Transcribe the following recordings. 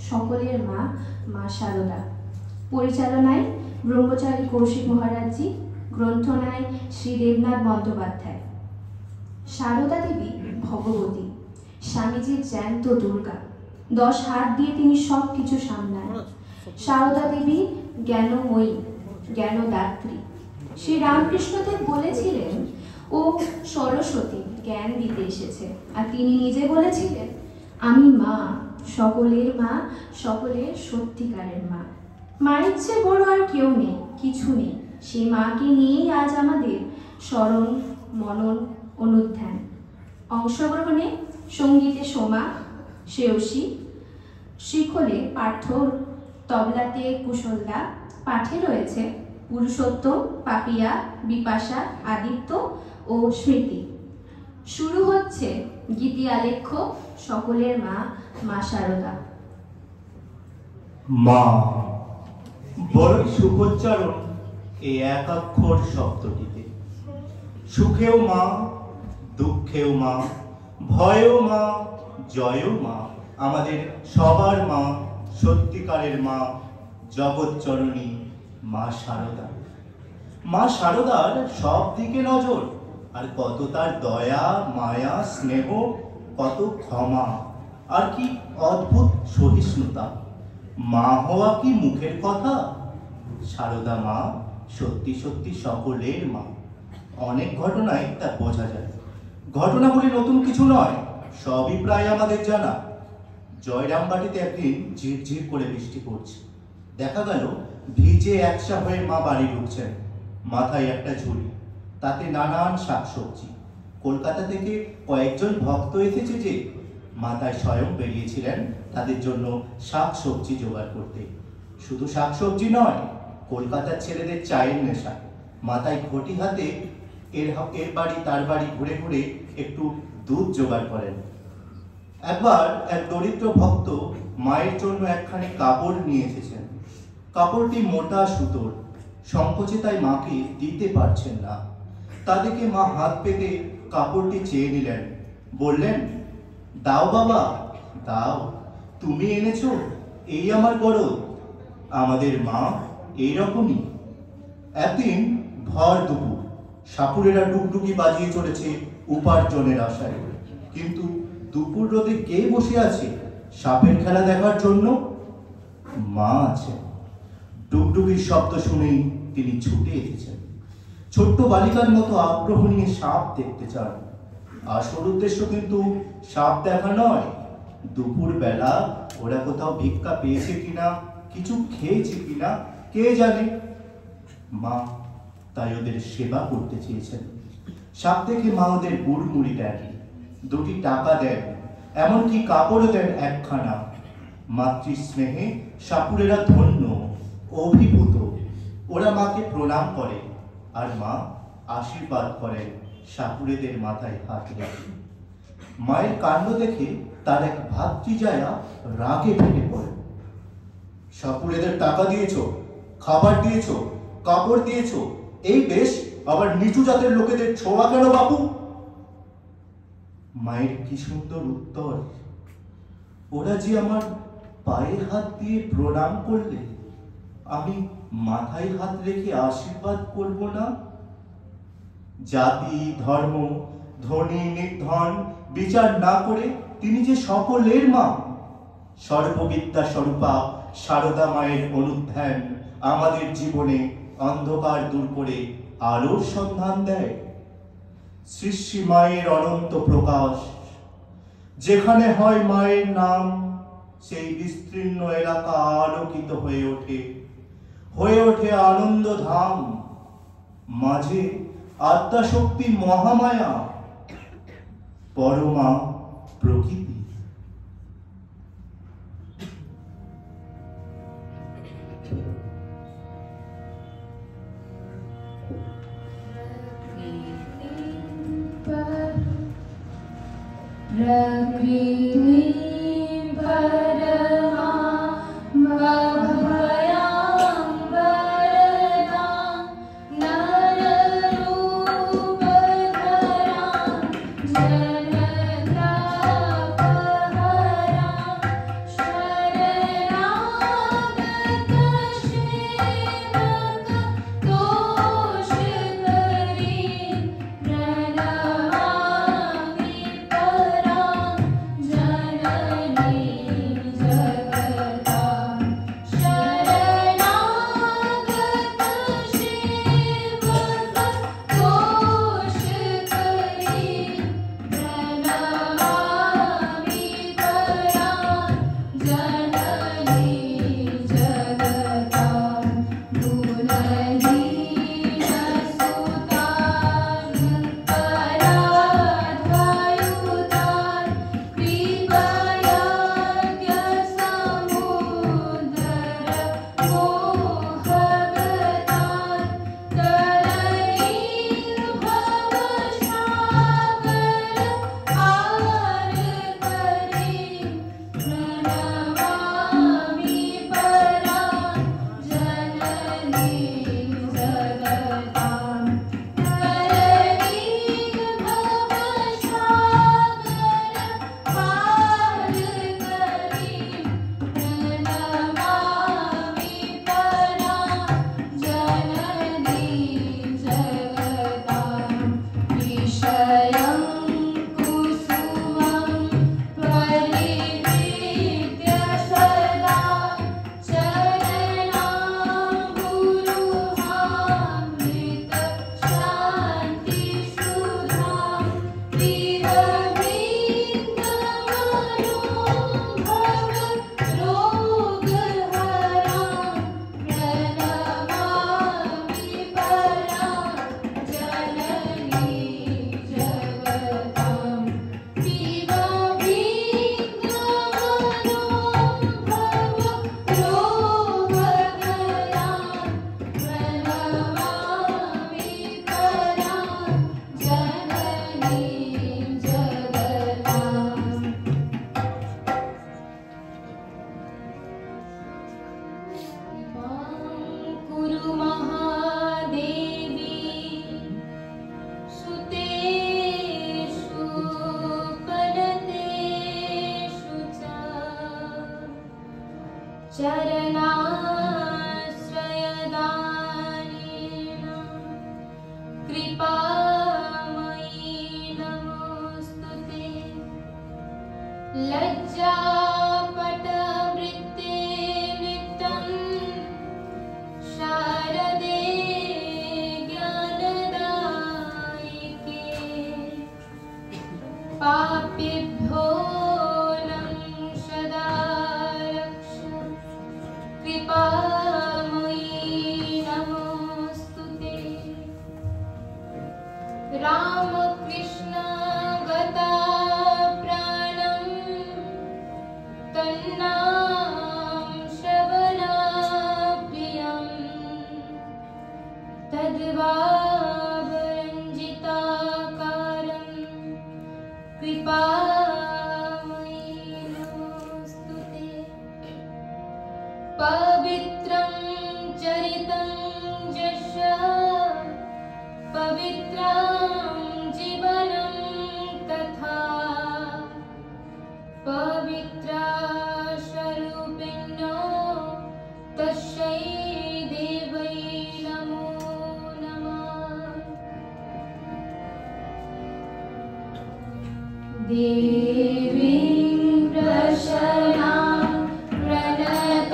সকলের মা, মা শারদা। পরিচালনায় ব্রহ্মচারী কৌশিক মহারাজজি, গ্রন্থনায় শ্রী দেবনাথ বন্দ্যোপাধ্যায়। শারদা দেবী ভগবতী, স্বামীজির জ্যান্ত দুর্গা। 10 হাত দিয়ে তিনি সব কিছু সামলান। শারদা দেবী জ্ঞানময়ী, জ্ঞানদাত্রী। শ্রী রামকৃষ্ণদেব বলেছিলেন ও সরস্বতী, জ্ঞান দিতে এসেছে। আর তিনি নিজে বলেছিলেন, আমি মা, সকলের মা, সকলের সত্যিকারের মা। মায়ের চেয়ে বড় আর কেউ নেই, কিছু নেই। সেই মাকে নিয়েই আজ আমাদের স্মরণ, মনন, অনুধ্যান। অংশগ্রহণে সঙ্গীতে সোমা, শ্রেয়সী, শিখলে পার্থ, তবলাতে কুশলদা, পাঠে রয়েছে পুরুষোত্তম, পাপিয়া, বিপাশা, আদিত্য ও স্মৃতি। শুরু হচ্ছে গীতি আলেখ্য সকলের মা, মা শারদা। মা, বড় সুখোচ্চারণ এই একাক্ষর শব্দটিতে। সুখেও মা, দুঃখেও মা, ভয়েও মা, জয়েও মা, আমাদের সবার মা, সত্যিকারের মা, জগৎজননী মা শারদা। মা শারদার সব দিকে নজর, আর কত তার দয়া, মায়া, স্নেহ, কত ক্ষমা, আর কি অদ্ভুত সহিষ্ণুতা। মা হওয়া কি মুখের কথা? শারদা মা সত্যি সত্যি সকলের মা। অনেক ঘটনায় তা বোঝা যায়। ঘটনাগুলি নতুন কিছু নয়, সবই প্রায় আমাদের জানা। জয়রামবাটিতে একদিন ঝিরঝির করে বৃষ্টি পড়ছে। দেখা গেল ভিজে একসা হয়ে মা বাড়ি ঢুকছেন। মাথায় একটা ঝুড়ি, তাতে নানান শাকসবজি। কলকাতা থেকে কয়েকজন ভক্ত এসেছে যে, মাথায় স্বয়ং বেরিয়েছিলেন তাদের জন্য শাকসবজি জোগাড় করতে। শুধু শাকসবজি নয়, কলকাতার ছেলেদের চায়ের নেশা। মাথায় ঘটি হাতে এর বাড়ি তার বাড়ি ঘুরে ঘুরে একটু দুধ জোগাড় করেন। একবার এক দরিদ্র ভক্ত মায়ের জন্য একখানি কাপড় নিয়ে এসেছেন। কাপড়টি মোটা সুতোর, সংকোচে তাই মাকে দিতে পারছেন না। তা দেখে মা হাত পেতে কাপড়টি চেয়ে নিলেন, বললেন, দাও বাবা দাও, তুমি এনেছো, এই আমার গরজ। আমাদের মা এইরকমই। একদিন ভর দুপুর, সাপুরেরা ডুগডুগি বাজিয়ে চলেছে উপার্জনের আশায়। কিন্তু দুপুর রোদে কে বসে আছে সাপের খেলা দেখার জন্য? মা আছে। ডুগডুগির শব্দ শুনেই তিনি ছুটে এসেছেন। ছোট্ট বালিকার মতো আগ্রহ নিয়ে সাপ দেখতে চান। আসল উদ্দেশ্য কিন্তু সাপ দেখা নয়। দুপুর বেলা ওরা কোথাও ভিক্ষা পেয়েছে কিনা, কিছু খেয়েছে কিনা কে জানে। মা তাই ওদের সেবা করতে চেয়েছেন। সাপ দেখে মা ওদের গুড়মুড়ি দেন, 2টি টাকা দেন, এমনকি কাপড়ও দেন একখানা। মাতৃস্নেহে সাপুরেরা ধন্য, অভিভূত। ওরা মাকে প্রণাম করে, আর মা আশীর্বাদ করেন সাপুরেদের মাথায় হাত রেখে। মায়ের কাণ্ড দেখে তার এক ভাতৃজায়া রাগে ফেটে পড়ে। সাপুরেদের টাকা দিয়েছ, খাবার দিয়েছ, কাপড় দিয়েছ, এই বেশ, আবার নিচু জাতের লোকেদের ছোঁয়া কেন বাবু? মায়ের কি সুন্দর উত্তর, ওরা যে আমার পায়ে হাত দিয়ে প্রণাম করলে, আমি মাথায় হাত রেখে আশীর্বাদ করব না? জাতি, ধর্ম, ধনী নির্ধন বিচার না করে তিনি যে সকলের মা। সর্ববিদ্যা স্বরূপা শারদা মায়ের অনুধ্যান আমাদের জীবনে অন্ধকার দূর করে আলোর সন্ধান দেয়। সৃষ্টি মায়ের অনন্ত প্রকাশ। যেখানে হয় মায়ের নাম, সেই বিস্তীর্ণ এলাকা আলোকিত হয়ে ওঠে আনন্দ ধাম। মাঝে আদ্যাশক্তি মহামায়া, পরমা প্রকৃতি। Shut चरणाश्रयदानेन कृपामयी नमोऽस्तु ते। लज्जापटवृत्ते लिप्तं शारदे ज्ञानदायिके पापेभ्यो कृपामयी नमोऽस्तु ते। रामकृष्ण गता प्राणं तन्नाम श्रवणप्रियं तद्भावरञ्जिताकारं कृपामयी नमोऽस्तु ते। पवित्रं चरितं यस्य पवित्रं जीवनं तथा पवित्रा स्वरूपिणो तस्यै देवै नमो नमः। देवीं प्रसन्नां प्रणतार्तिहन्त्रीं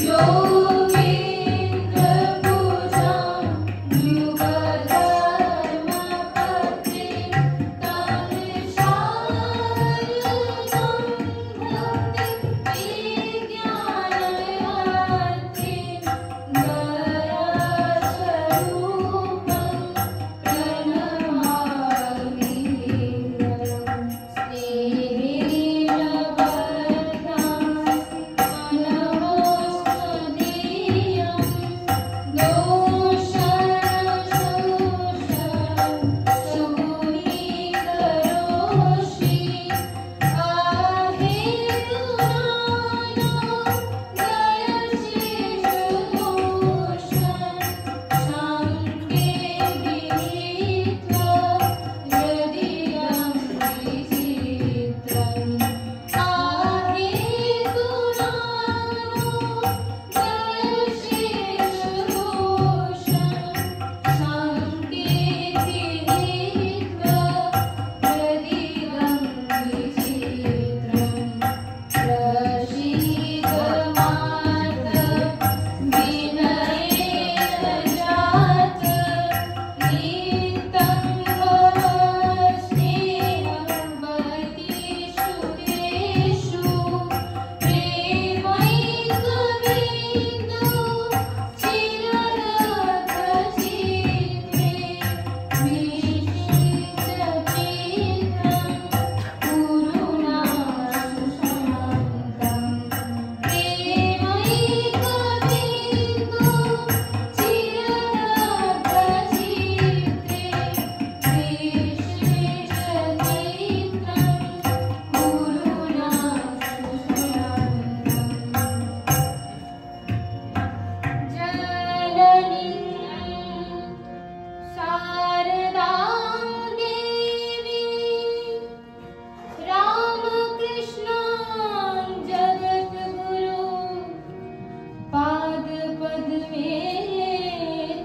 योगीन्द्रपूजां युगधर्मपत्नीं तामिशायुधं भक्तिं विज्ञानयात्रीं दयास्वरूपं प्रणमामि। स्नेहेन वरदां मनोस्तुति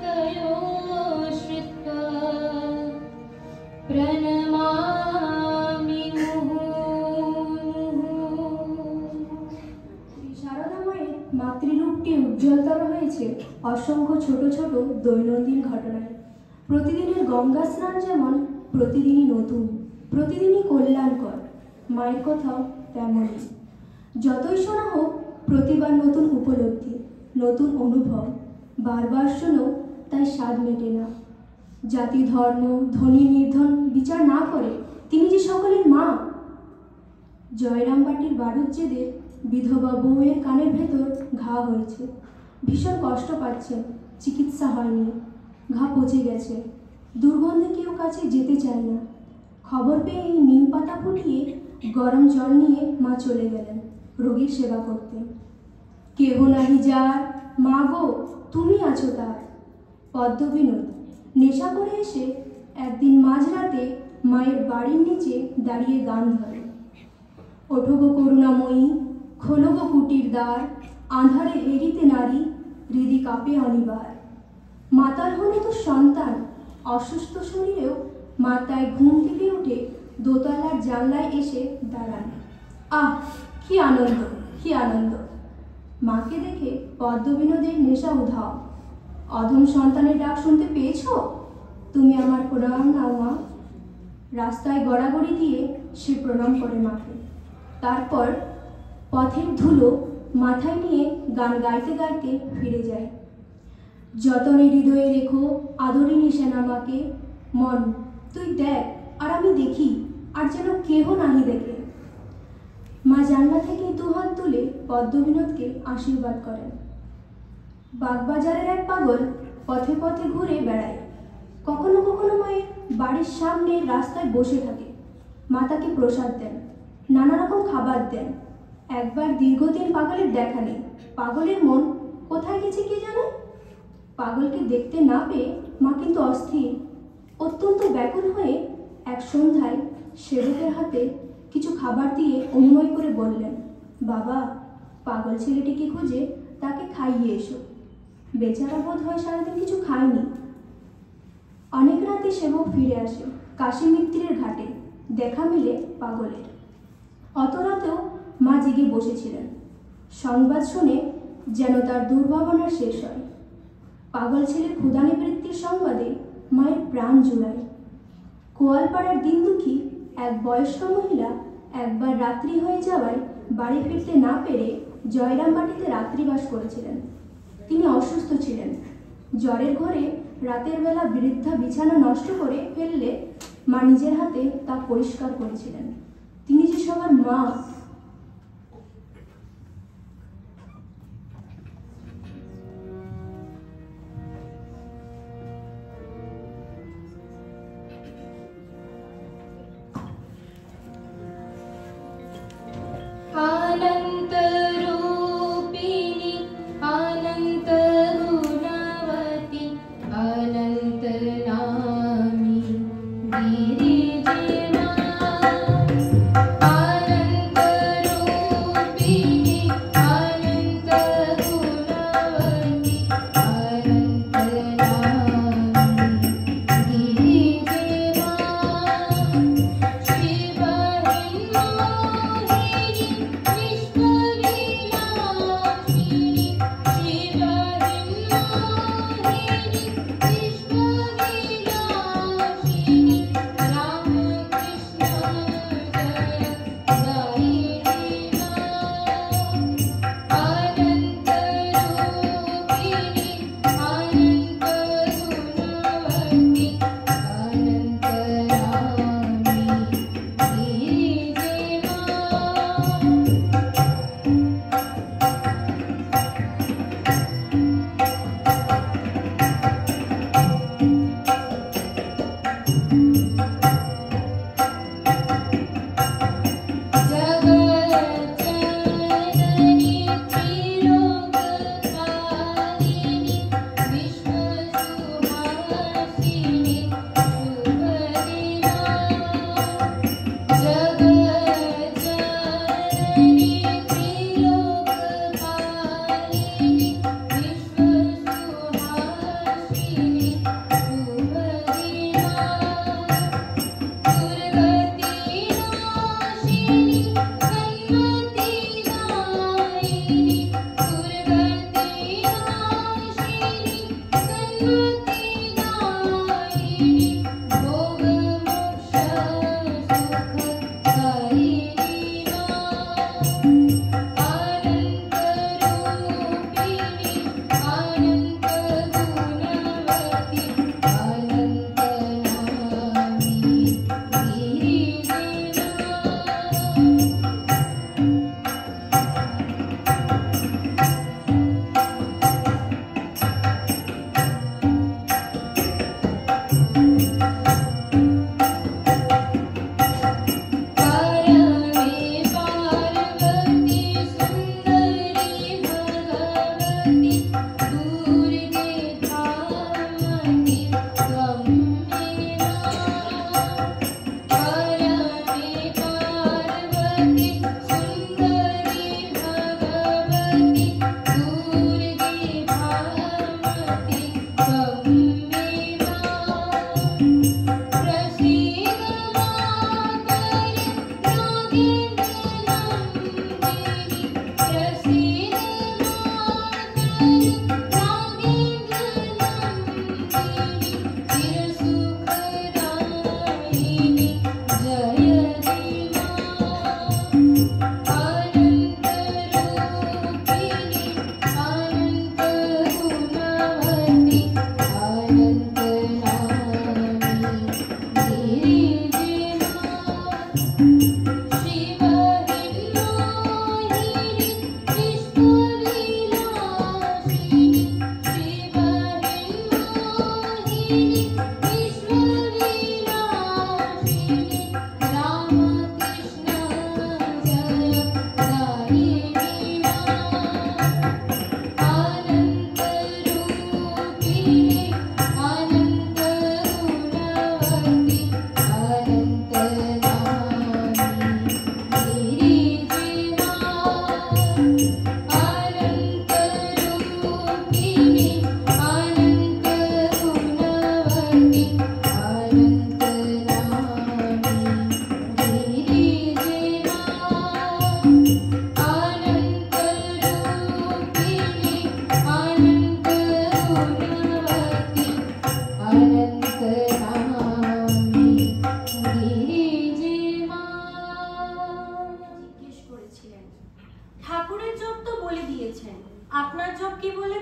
तयोः श्रुत्वा प्रणमामि সারদা মায়ের মাতৃরূপটি উজ্জ্বলতর হয়েছে অসংখ্য ছোট ছোট দৈনন্দিন ঘটনায়। প্রতিদিনের গঙ্গা স্নান যেমন প্রতিদিনই নতুন, প্রতিদিনই কল্যাণকর, মায়ের কথাও তেমনই। যতই শোনা হোক প্রতিবার নতুন উপলব্ধি, নতুন অনুভব, বারবার শোনো তাই স্বাদ মেটে না। জাতি ধর্ম ধনী নির্ধন বিচার না করে তিনি যে সকলের মা। জয়রামবাটির বাড়ুজ্যেদের বিধবা বউয়ের কানের ভেতর ঘা হয়েছে, ভীষণ কষ্ট পাচ্ছেন, চিকিৎসা হয়নি, ঘা পচে গেছে, দুর্গন্ধে কেউ কাছে যেতে চায় না। খবর পেয়ে নিম পাতা ফুটিয়ে গরম জল নিয়ে মা চলে গেলেন রোগীর সেবা করতে। কেহ নাহি যার, মা গো তুমি আছো তার। পদ্মবিনোদ নেশা করে এসে একদিন মাঝরাতে মায়ের বাড়ির নিচে দাঁড়িয়ে গান ধরে। ওঠো গো করুণাময়ী, খোলো গো কুটির দ্বার, আঁধারে হেরিতে নারী, হৃদি কাঁপে অনিবার। মাতার হলো তো সন্তান, অসুস্থ শরীরেও মা তাই ঘুম থেকে উঠে দোতলার জানলায় এসে দাঁড়ান। আহ কি আনন্দ, কি আনন্দ! মাকে দেখে পদ্মবিনোদের নেশা উধাও। অধম সন্তানের ডাক শুনতে পেয়েছো? তুমি আমার প্রণাম নাও মা। রাস্তায় গড়াগড়ি দিয়ে সে প্রণাম করে মাকে। তারপর পথের ধুলো মাথায় নিয়ে গান গাইতে গাইতে ফিরে যায়। যতনে হৃদয়ে রেখো আদরিনী সেনা মাকে, মন তুই দেখ আর আমি দেখি, আর যেন কেহ নাহি দেখে। মা জানলা থেকে দুহাত তুলে পদ্মবিনোদকে আশীর্বাদ করেন। বাগবাজারের এক পাগল পথে পথে ঘুরে বেড়ায়, কখনো কখনো মায়ের বাড়ির সামনে রাস্তায় বসে থাকে। মা তাকে প্রসাদ দেন, নানা রকম খাবার দেন। একবার দীর্ঘদিন পাগলের দেখা নেই, পাগলের মন কোথায় গেছে কে জানে। পাগলকে দেখতে না পেয়ে মা কিন্তু অস্থির, অত্যন্ত ব্যাকুল হয়ে এক সন্ধ্যায় সেবকের হাতে কিছু খাবার দিয়ে অনুনয় করে বললেন, বাবা পাগল ছেলেটিকে খুঁজে তাকে খাইয়ে এসো। বেচারা বোধ হয় সারাদিন কিছু খায়নি। অনেক রাতে সেবক ফিরে আসে, কাশী মিত্রের ঘাটে দেখা মিলে পাগলের। অত রাতেও মা জেগে বসেছিলেন। সংবাদ শুনে যেন তার দুর্ভাবনা শেষ হয়। পাগল ছেলের ক্ষুধা নিবৃত্তির সংবাদে মায়ের প্রাণ জুড়ায়। কোয়ালপাড়ার দিন দুঃখী এক বয়স্ক মহিলা একবার রাত্রি হয়ে যাওয়ায় বাড়ি ফিরতে না পেরে জয়রামবাটিতে রাত্রিবাস করেছিলেন। তিনি অসুস্থ ছিলেন। জ্বরের ঘরে রাতের বেলা বৃদ্ধা বিছানা নষ্ট করে ফেললে মা নিজের হাতে তা পরিষ্কার করেছিলেন। তিনি যে সবার মা। अनन्तरूपिणि अनन्तगुणवति अनन्तनामि गिरिजना अनन्तरूपिणि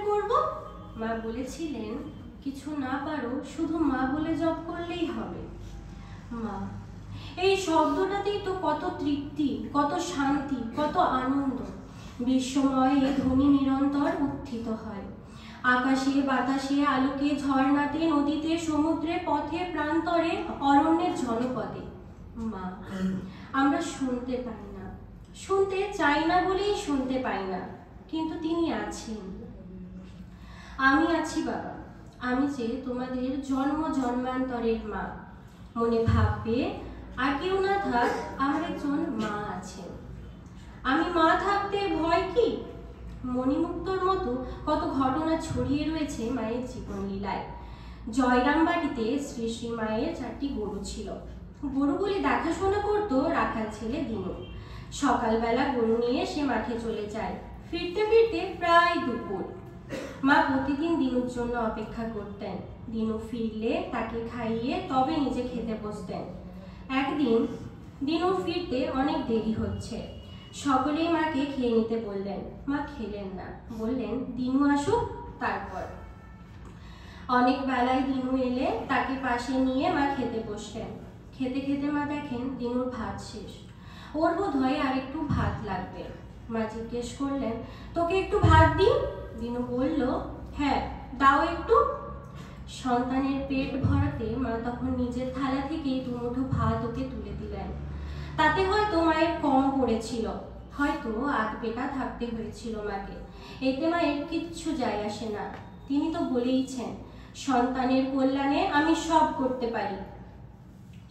করব? মা বলেছিলেন, কিছু না পারো শুধু মা বলে জপ করলেই হবে। মা, এই শব্দটাতেই তো কত তৃপ্তি, কত শান্তি, কত আনন্দ। বিশ্বময় এই ধ্বনি নিরন্তর উত্থিত হয়। আকাশে বাতাসে, আলোকে, ঝর্ণাতে, নদীতে, সমুদ্রে, পথে, প্রান্তরে, অরণ্যের জনপদে। মা, আমরা শুনতে পাই না, শুনতে চাই না বলেই শুনতে পাই না, কিন্তু তিনি আছেন। আমি আছি বাবা, আমি যে তোমাদের জন্ম জন্মান্তরের মা। মনে ভাববে আর কেউ না থাক, আমার একজন মা আছেন। আমি মা থাকতে ভয় কি? মণিমুক্তর মতো কত ঘটনা ছড়িয়ে রয়েছে মায়ের জীবনলীলায়। জয়রামবাটিতে শ্রী শ্রী মায়ের 4টি গরু ছিল। গরুগুলি দেখাশোনা করতো রাখাল ছেলে দিনু। সকালবেলা গরু নিয়ে সে মাঠে চলে যায়। ফিরতে ফিরতে প্রায় দুপুর। মা প্রতিদিন দিনুর জন্য অপেক্ষা করতেন। দিনু ফিরলে তাকে খাইয়ে তবে নিজে খেতে বসতেন। একদিন দিনুর ফিরতে অনেক দেরি হচ্ছে। সকলেই মাকে খেয়ে নিতে বললেন। মা খেলেন না, বললেন দিনু আসুক তারপর। অনেক বেলায় দিনু এলে তাকে পাশে নিয়ে মা খেতে বসলেন। খেতে খেতে মা দেখেন দিনুর ভাত শেষ। ওর বোধ হয় আর একটু ভাত লাগবে। মা জিজ্ঞেস করলেন, তোকে একটু ভাত দিই? দিনু বলল, হ্যাঁ দাও একটু। সন্তানের পেট ভরাতে মা তখন নিজের থালা থেকেই 2 মুঠো ভাত ওকে তুলে দিলেন। তাতে হয়তো মায়ের কম পড়েছিল, হয়তো আধপেটা থাকতে হয়েছিল মাকে। এতে মায়ের কিচ্ছু যায় আসে না। তিনি তো বলেইছেন, সন্তানের কল্যাণে আমি সব করতে পারি।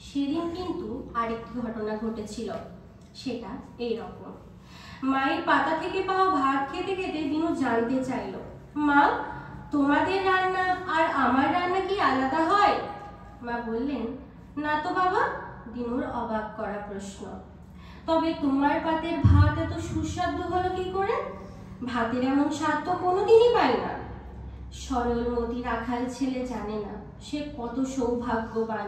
সেদিন কিন্তু আরেকটি ঘটনা ঘটেছিল। সেটা এই রকম। মায়ের পাতা থেকে পাওয়া ভাত খেতে খেতে দিনু জানতে চাইল, মা তোমাদের রান্না আর আমার রান্না কি আলাদা হয়? মা বললেন, না তো বাবা। দিনুর অবাক করা প্রশ্ন। তবে তোমার পাতের ভাত এত সুস্বাদু হলো কি করে? ভাতের এমন স্বাদ তো কোনোদিনই পাই না। সরলমতি রাখাল ছেলে জানে না সে কত সৌভাগ্যবান।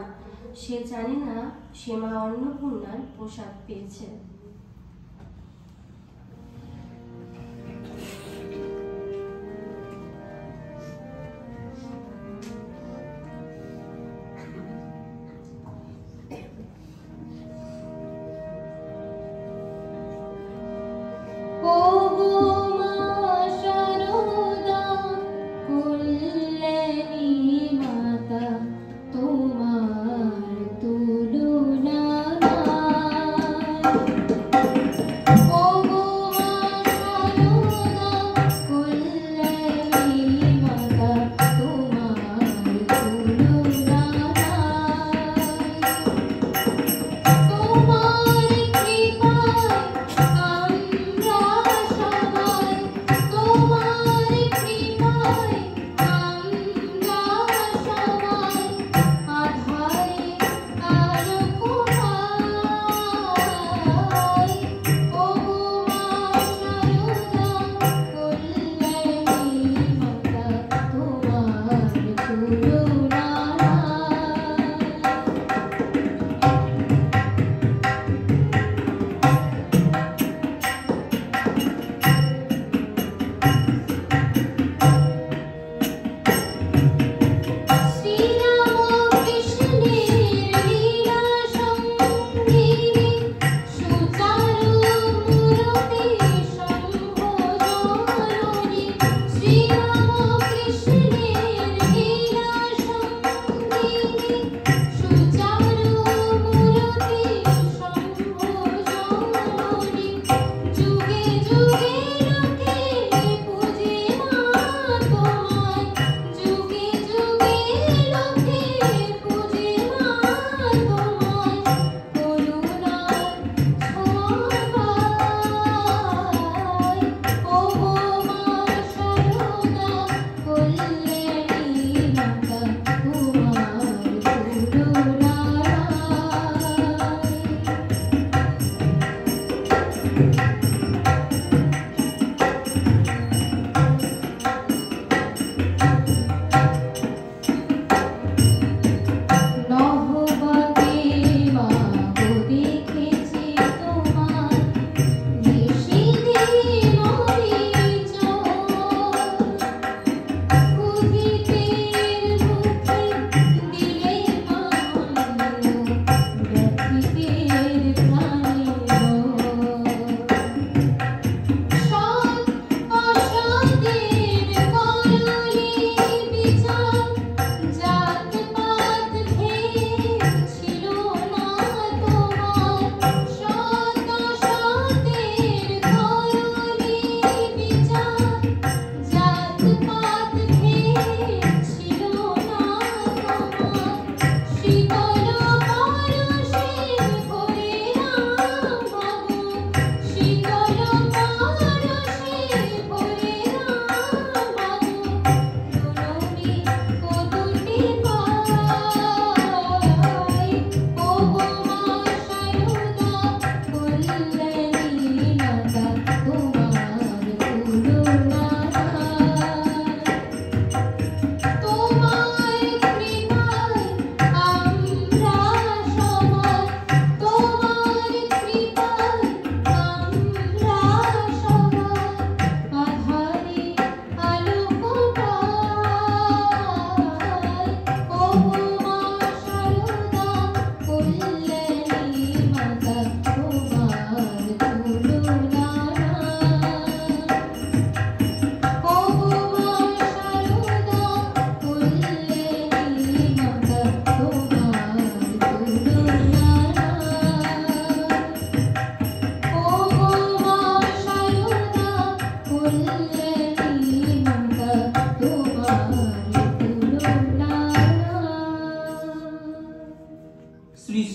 সে জানে না সে মা অন্নপূর্ণার প্রসাদ পেয়েছে। তোমার তুলনা নাই।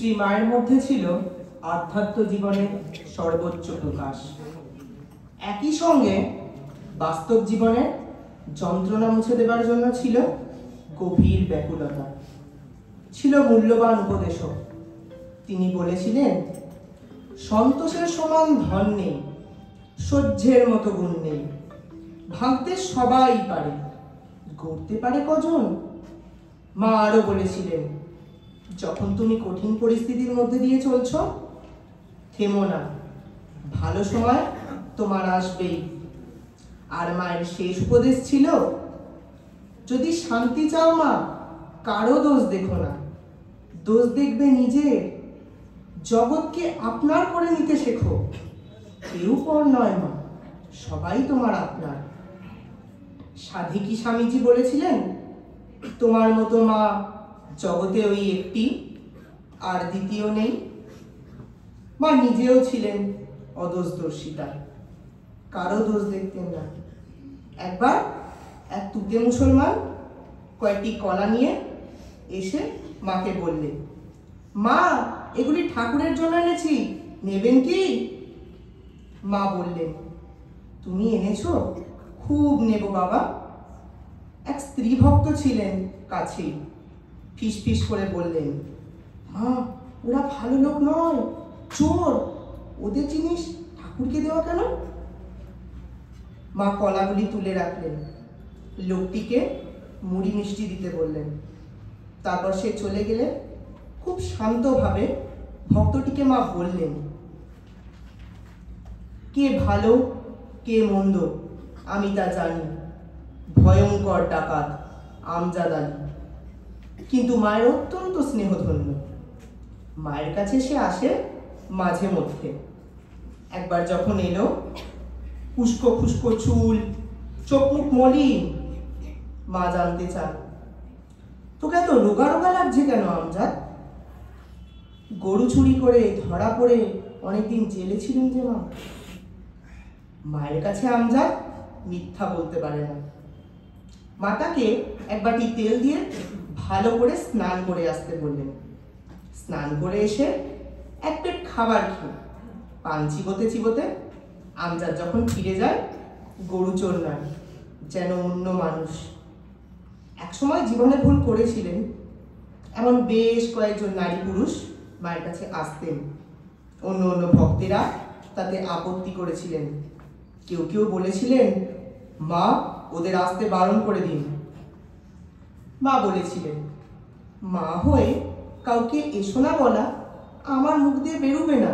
শ্রী মায়ের মধ্যে ছিল আধ্যাত্ম জীবনের সর্বোচ্চ প্রকাশ। একই সঙ্গে বাস্তব জীবনের যন্ত্রণা মুছে দেবার জন্য ছিল গভীর ব্যাকুলতা, ছিল মূল্যবান উপদেশক। তিনি বলেছিলেন, সন্তোষের সমান ধন নেই, সহ্যের মতো গুণ নেই, ভাঙতে সবাই পারে, গড়তে পারে কজন। মা আরো বলেছিলেন, যখন তুমি কঠিন পরিস্থিতির মধ্যে দিয়ে চলছ, থেমো না, ভালো সময় তোমার আসবেই। আর মায়ের শেষ উপদেশ ছিল, যদি শান্তি চাও মা, কারো দোষ দেখো না, দোষ দেখবে নিজের। জগৎকে আপনার করে নিতে শেখো, কেউ পর নয় মা, সবাই তোমার আপনার। সাধিকি স্বামীজি বলেছিলেন, তোমার মতো মা জগতে ওই একটি, আর দ্বিতীয় নেই। মা নিজেও ছিলেন অদোষদর্শিতা, কারো দোষ দেখতেন না। একবার এক তুতে মুসলমান কয়েকটি কলা নিয়ে এসে মাকে বললেন, মা এগুলি ঠাকুরের জন্য এনেছি, নেবেন কি? মা বললেন, তুমি এনেছো, খুব নেব বাবা। এক স্ত্রী ভক্ত ছিলেন কাছেই, ফিস ফিস করে বললেন, মা ওরা ভালো লোক নয়, চোর, ওদের জিনিস ঠাকুরকে দেওয়া কেন? মা কলাগুলি তুলে রাখলেন, লোকটিকে মুড়ি মিষ্টি দিতে বললেন। তারপর সে চলে গেলে খুব শান্তভাবে ভক্তটিকে মা বললেন, কে ভালো কে মন্দ আমি তা জানি, ভয়ঙ্কর ডাকাত আমজাদ আলী, কিন্তু মায়ের অত্যন্ত স্নেহধন্য। মায়ের কাছে সে আসে মাঝে মধ্যে। একবার যখন এলো, উস্কো খুস্কো চুল, চোখ মুখ মলিন। মা জানতে চান, তোকে এত রোগা রোগা লাগছে কেন আমজাদ? গরু চুরি করে ধরা পড়ে অনেকদিন জেলে ছিলেন যে মা। মায়ের কাছে আমজাদ মিথ্যা বলতে পারে না। মা তাকে এক বাটি তেল দিয়ে ভালো করে স্নান করে আসতে বললেন। স্নান করে এসে এক পেট খাবার খেয়ে পান চিবোতে চিবোতে আমজাদ যখন ফিরে যায়, গরু চোর নয়, যেন অন্য মানুষ। একসময় জীবনে ভুল করেছিলেন এমন বেশ কয়েকজন নারী পুরুষ মায়ের কাছে আসতেন। অন্য অন্য ভক্তেরা তাতে আপত্তি করেছিলেন। কেউ কেউ বলেছিলেন, মা ওদের আসতে বারণ করে দিন। মা বলেছিলেন, মা হয়ে কাউকে এসো না বলা আমার মুখ দিয়ে বেরোবে না।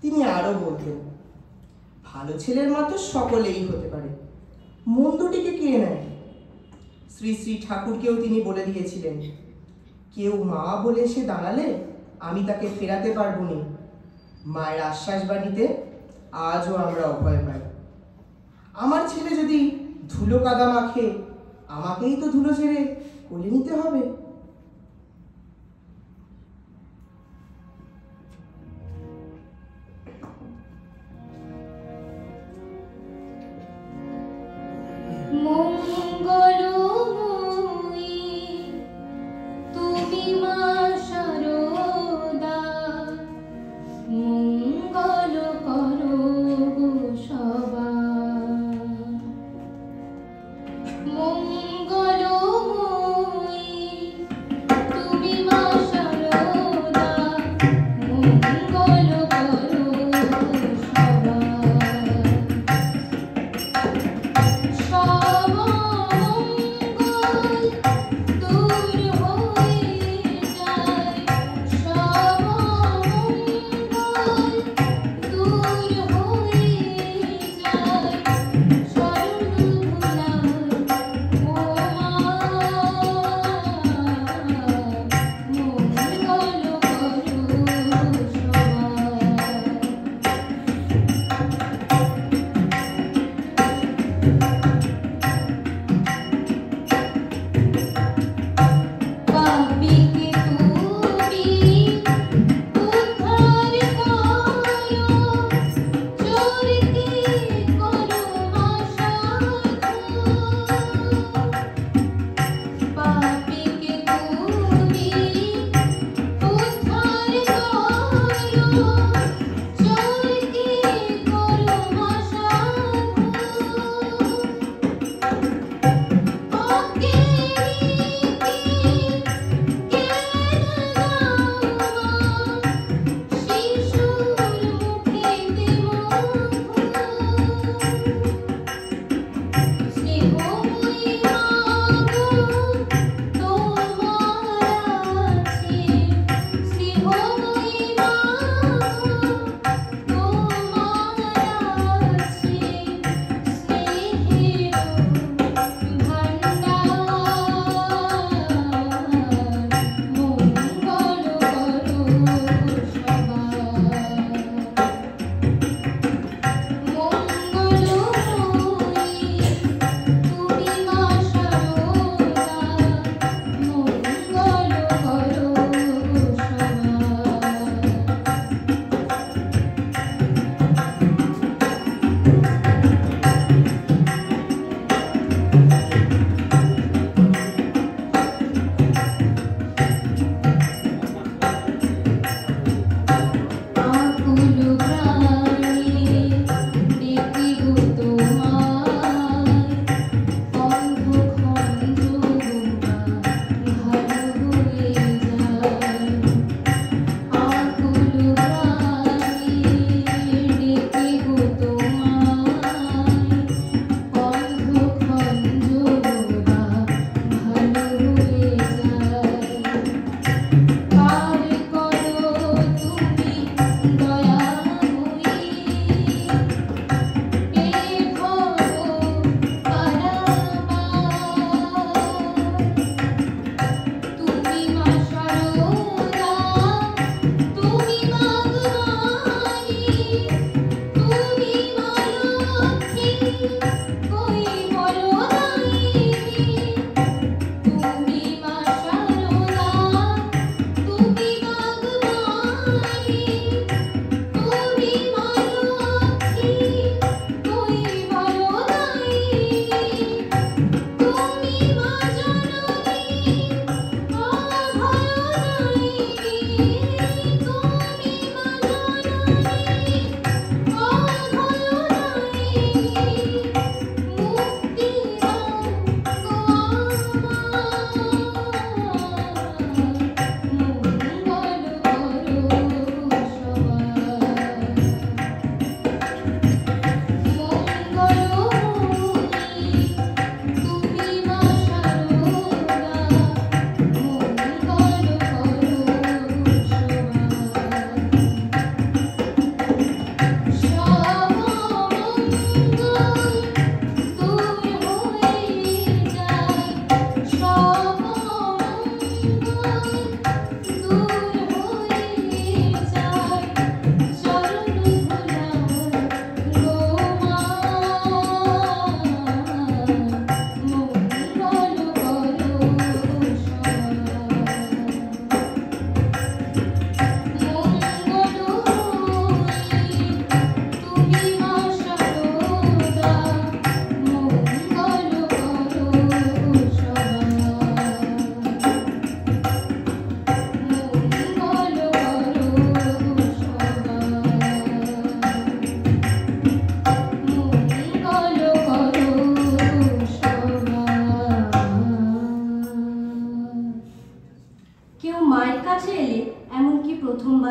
তিনি আরো বলতেন, ভালো ছেলের মা তো সকলেই হতে পারে, মন্দটিকে কে নেয়? শ্রী শ্রী ঠাকুরকেও তিনি বলে দিয়েছিলেন, কেউ মা বলে এসে দাঁড়ালে আমি তাকে ফেরাতে পারবো নি। মায়ের আশ্বাস বাণীতে আজও আমরা অভয় পাই। আমার ছেলে যদি ধুলো কাদা মাখে, আমাকেই তো ধুলো ছেড়ে কোলে নিতে হবে। মঙ্গলময়ী তুমি মা শারদা, মঙ্গল করো গো সবার। মঙ্গলময়ী তুমি মা শারদা, মঙ্গল করো সবার। Oh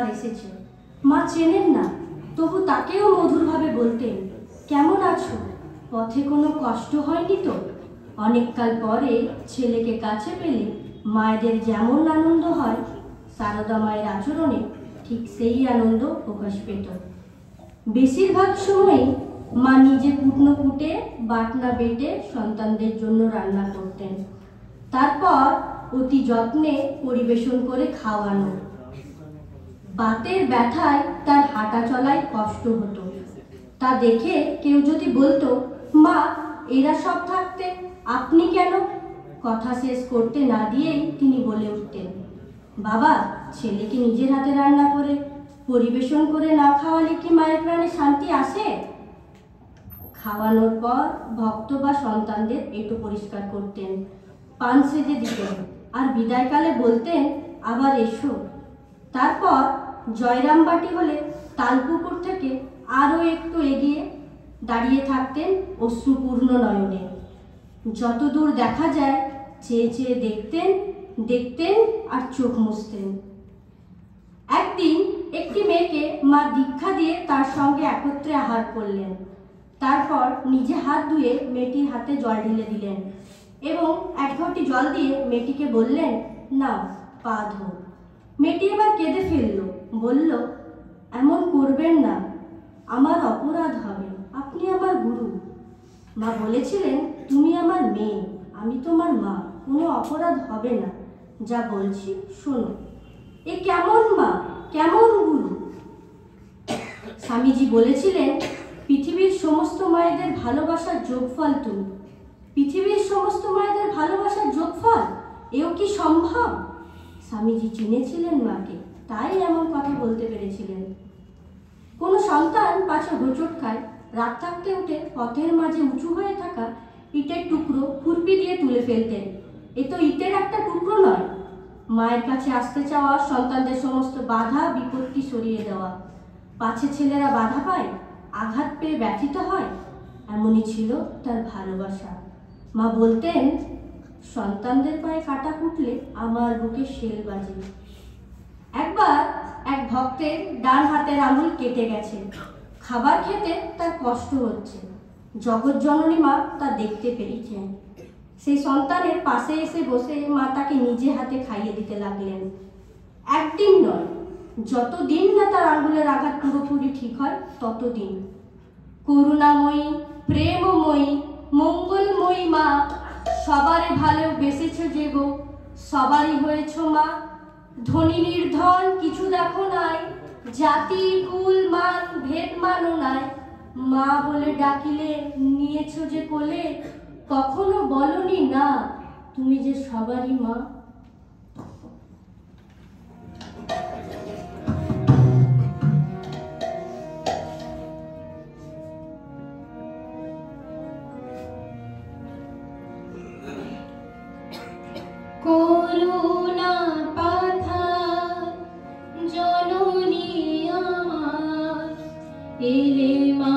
কতবার এসেছে। মা চেনেন না, তবু তাকেও মধুরভাবে বলতেন, কেমন আছো, পথে কোনো কষ্ট হয়নি তো? অনেককাল পরে ছেলেকে কাছে পেলে মায়েদের যেমন আনন্দ হয়, সারদা মায়ের আচরণে ঠিক সেই আনন্দ প্রকাশ পেত। বেশিরভাগ সময়ই মা নিজে কুটনো কুটে বাটনা বেটে সন্তানদের জন্য রান্না করতেন, তারপর অতি যত্নে পরিবেশন করে খাওয়ানো। বাতের ব্যথায় তার হাঁটা চলায় কষ্ট হতো। তা দেখে কেউ যদি বলতো, মা এরা সব থাকতে আপনি কেন? কথা শেষ করতে না দিয়েই তিনি বলে উঠতেন, বাবা, ছেলেকে নিজের হাতে রান্না করে পরিবেশন করে না খাওয়ালে কি মায়ের প্রাণে শান্তি আসে? খাওয়ানোর পর ভক্ত বা সন্তানদের এঁটো পরিষ্কার করতেন, পান সেজে দিতেন, আর বিদায়কালে বলতেন, আবার এসো। তারপর জয়রামবাটি হলে তালপুকুর থেকে আরও একটু এগিয়ে দাঁড়িয়ে থাকতেন অশ্রুপূর্ণ নয়নে। যতদূর দেখা যায় চেয়ে চেয়ে দেখতেন দেখতেন আর চোখ মুছতেন। একদিন একটি মেয়েকে মা দীক্ষা দিয়ে তার সঙ্গে একত্রে আহার করলেন। তারপর নিজে হাত ধুয়ে মেয়েটির হাতে জল ঢেলে দিলেন এবং এক ঘটি জল দিয়ে মেয়েটিকে বললেন, নাও পা ধো। মেয়েটি এবার কেঁদে ফেলল, বলল, এমন করবেন না, আমার অপরাধ হবে, আপনি আমার গুরু। মা বলেছিলেন, তুমি আমার মেয়ে, আমি তোমার মা, কোনো অপরাধ হবে না, যা বলছি শোনো। এ কেমন মা, কেমন গুরু? স্বামীজি বলেছিলেন, পৃথিবীর সমস্ত মায়েদের ভালোবাসার যোগফল তুমি। পৃথিবীর সমস্ত মায়েদের ভালোবাসার যোগফল, এও কি সম্ভব? স্বামীজি চিনেছিলেন মাকে, তাই এমন কথা বলতে পেরেছিলেন। কোনো সন্তান পাছে হোঁচট খায়, রাত থাকতে উঠে পথের মাঝে উঁচু হয়ে থাকা ইটের টুকরো খুরপি দিয়ে তুলে ফেলতেন। এ তো ইটের একটা টুকরো নয়। মায়ের কাছে আসতে চাওয়া সন্তানদের সমস্ত বাধা বিপত্তি সরিয়ে দেওয়া। পাছে ছেলেরা বাধা পায়, আঘাত পেয়ে ব্যথিত হয়, এমনই ছিল তার ভালোবাসা। মা বলতেন, সন্তানদের পায়ে কাটা কুটলে আমার বুকে শেল বাজে। একবার এক ভক্তের ডান হাতের আঙুল কেটে গেছে, খাবার খেতে তার কষ্ট হচ্ছে। জগৎ জননী মা তা দেখতে পেয়েছেন। সেই সন্তানের পাশে এসে বসে মা তাকে নিজে হাতে খাইয়ে দিতে লাগলেন। একদিন নয়, যতদিন না তার আঙুলের আঘাত পুরোপুরি ঠিক হয় ততদিন। করুণাময়ী, প্রেমময়ী, মঙ্গলময়ী মা, সবারে ভালোবেসেছ যে গো, সবারই হয়েছ মা। ধনী নির্ধন কিছু দেখো নাই, জাতি কুল মান ভেদ মানো নাই। মা বলে ডাকিলে নিয়েছ যে কোলে, কখনো বলনি না তুমি যে সবারই মা। করুণা পাথার জননী আমার, এলে মা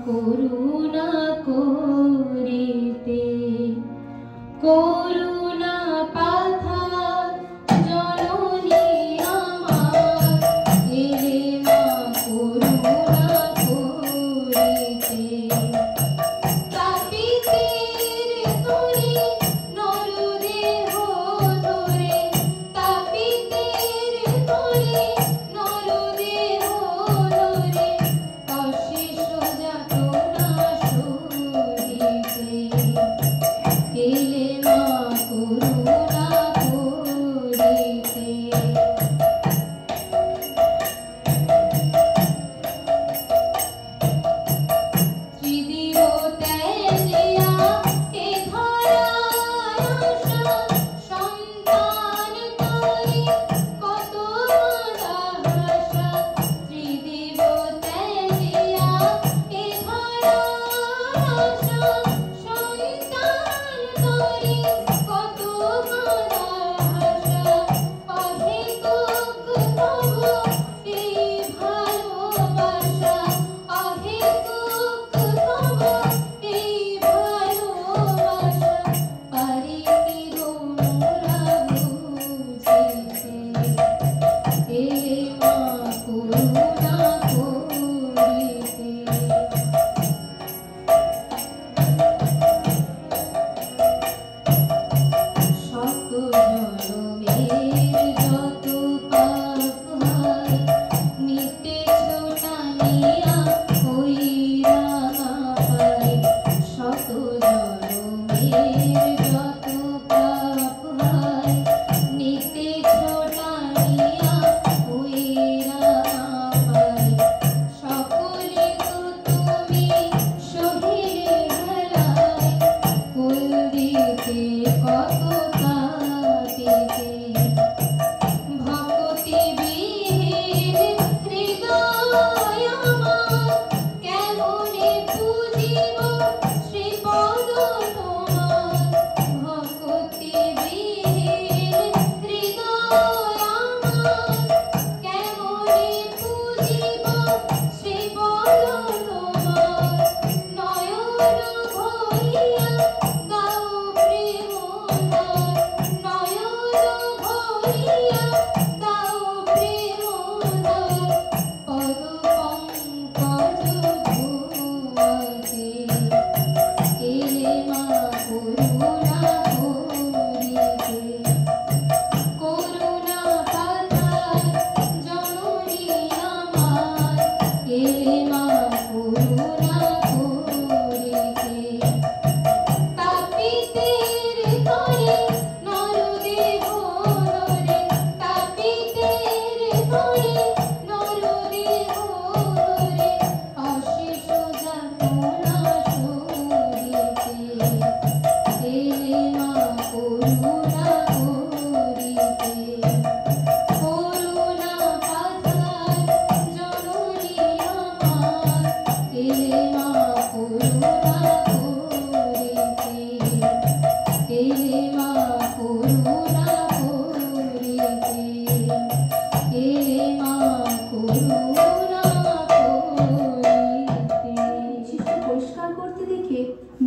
করুণা করিতে। করুণা পাথার জননী আমার, এলে মা করুণা করিতে। তাপিতের তরি নরদেহ ধরে, তাপিতের তরি নরদেহ ধরে, অশেষ যাতনা সহিতে। এলে মা করুণা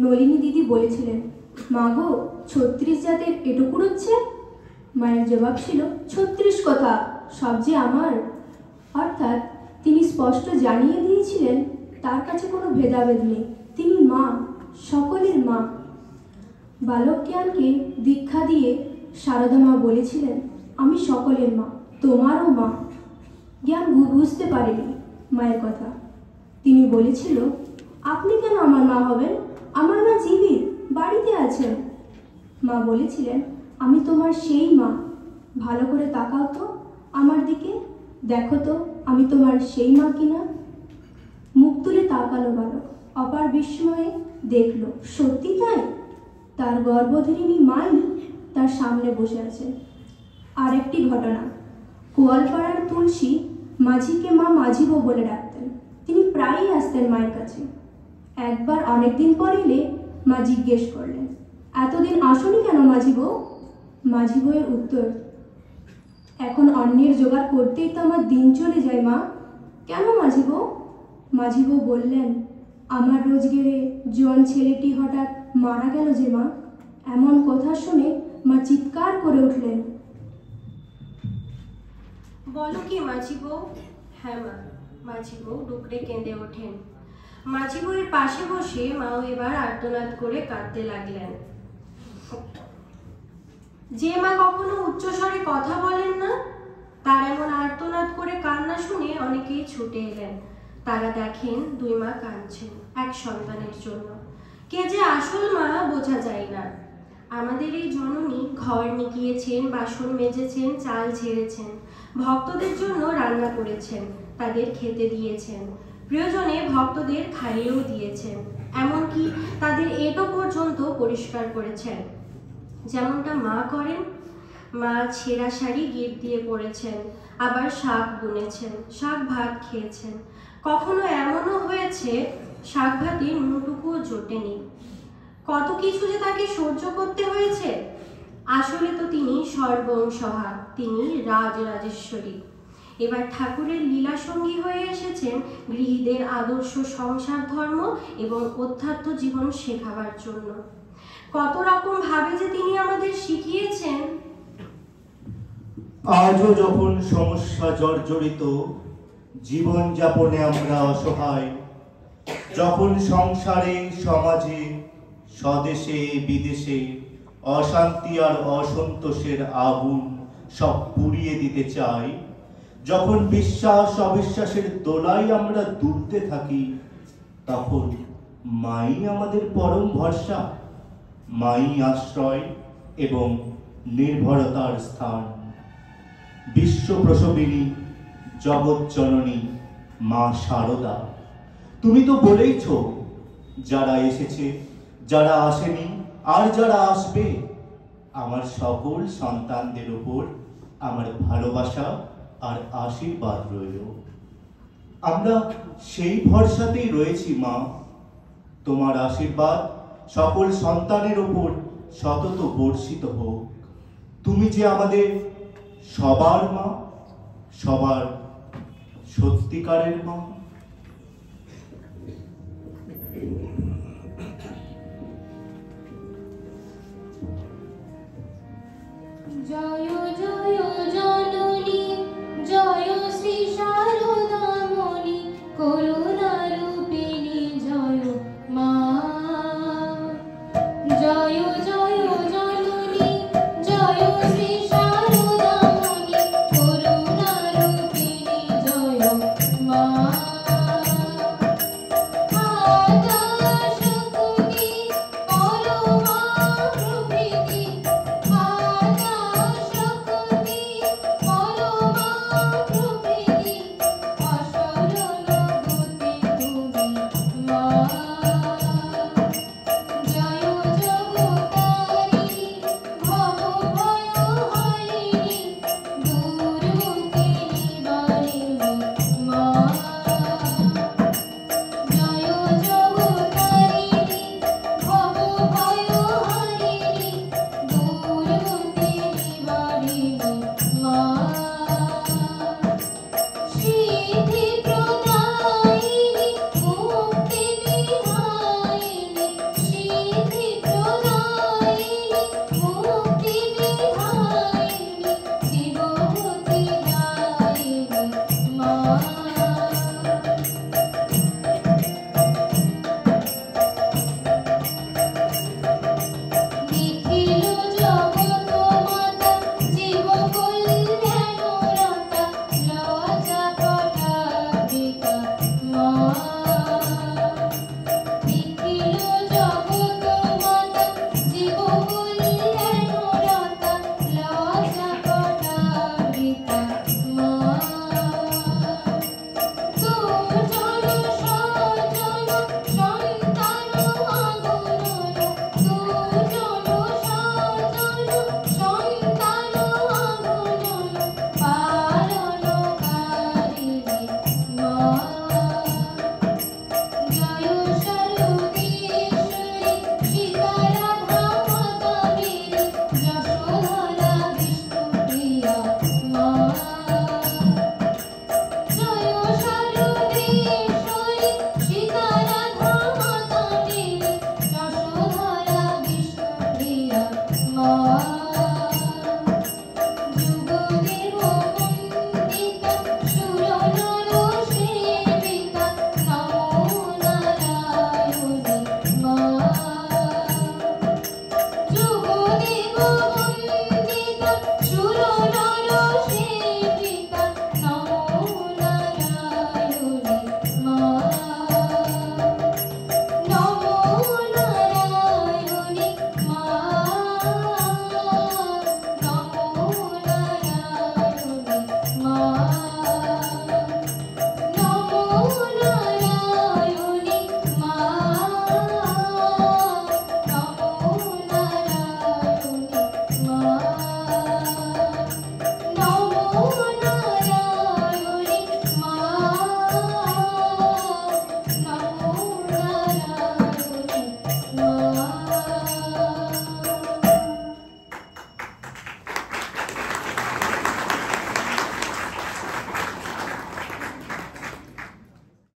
নলিনী দিদি বলেছিলেন, মা গো ৩৬ জাতের এটুকু হচ্ছে। মায়ের জবাব ছিল, ৩৬ কথা, সব যে আমার। অর্থাৎ তিনি স্পষ্ট জানিয়ে দিয়েছিলেন তার কাছে কোনো ভেদাভেদ নেই, তিনি মা, সকলের মা। বালক জ্ঞানকে দীক্ষা দিয়ে শারদা মা বলেছিলেন, আমি সকলের মা, তোমারও মা। জ্ঞান বুঝতে পারেনি মায়ের কথা। তিনি বলেছিল, আপনি কেন আমার মা হবেন? আমার মা জীবিত, বাড়িতে আছেন। মা বলেছিলেন, আমি তোমার সেই মা, ভালো করে তাকাও তো আমার দিকে, দেখো তো আমি তোমার সেই মা কিনা। মুখ তুলে তাকালো বালক, অপার বিস্ময়ে দেখল সত্যি তাই, তার গর্ভধারিণী মাই তার সামনে বসে আছে। আরেকটি ঘটনা, কোয়ালপাড়ার তুলসী মাঝিকে মা মাঝিবউ বলে ডাকতেন। তিনি প্রায়ই আসতেন মায়ের কাছে। একবার অনেকদিন পর এলে মা জিজ্ঞেস করলেন, এতদিন আসনি কেন মাঝিবউ? মাঝিবউয়ের উত্তর, এখন অন্যের জোগাড় করতেই তো আমার দিন চলে যায় মা। কেন মাঝিবউ? মাঝিবউ বললেন, আমার রোজগেরে জোয়ান ছেলেটি হঠাৎ মারা গেল যে মা। এমন কথা শুনে মা চিৎকার করে উঠলেন। বলো কি মাঝিবউ? হ্যাঁ মা। মাঝিবউ ডুকরে কেঁদে ওঠেন। মাঝিবউয়ের পাশে বসে মাও এবার আর্তনাদ করে কাঁদতে লাগলেন। যে মা কখনো উচ্চস্বরে কথা বলেন না, তার এমন আর্তনাদ করে কান্না শুনে অনেকেই ছুটে এলেন। তারা দেখেন দুই মা কাঁদছেন এক সন্তানের জন্য। কে যে আসল মা বোঝা যায় না। আমাদের এই জননী ঘর নিকিয়েছেন, বাসন মেজেছেন, চাল ঝেড়েছেন, ভক্তদের জন্য রান্না করেছেন, তাদের খেতে দিয়েছেন, প্রয়োজনে ভক্তদের খাইয়েও দিয়েছেন, এমনকি তাদের এটো পর্যন্ত পরিষ্কার করেছেন, যেমনটা মা করেন। মা ছেঁড়া শাড়ি গিট দিয়ে পরেছেন, আবার শাক বুনেছেন, শাক ভাত খেয়েছেন। কখনো এমনও হয়েছে শাক ভাতে নুনটুকুও জোটেনি। কত কিছু যে তাকে সহ্য করতে হয়েছে। আসলে তো তিনি সর্বংসহা, তিনি রাজরাজেশ্বরী। এবার ঠাকুরের লীলা সঙ্গী হয়ে এসেছেন গৃহীদের আদর্শ সংসার ধর্ম এবং অধ্যাত্ম জীবন শেখাবার জন্য। কত রকম ভাবে যে তিনি আমাদের শিখিয়েছেন। আজও যখন সমস্যা জর্জরিত জীবনযাপনে আমরা অসহায়, যখন সংসারে সমাজে স্বদেশে বিদেশে অশান্তি আর অসন্তোষের আগুন সব পুড়িয়ে দিতে চাই, যখন বিশ্বাস অবিশ্বাসের দোলায় আমরা দুলতে থাকি, তখন মাই আমাদের পরম ভরসা, মাই আশ্রয় এবং নির্ভরতার স্থান। বিশ্ব প্রসবিনী জগৎ জননী মা শারদা, তুমি তো বলেইছ, যারা এসেছে, যারা আসেনি আর যারা আসবে, আমার সকল সন্তানদের উপর আমার ভালোবাসা আর আশীর্বাদ রইল। আমরা সেই ভরসাতেই রয়েছি মা। তোমার আশীর্বাদ সকল সন্তানের উপর সতত বর্ষিত হোক। তুমি যে আমাদের সবার মা, সবার সত্যিকারের মা। জয়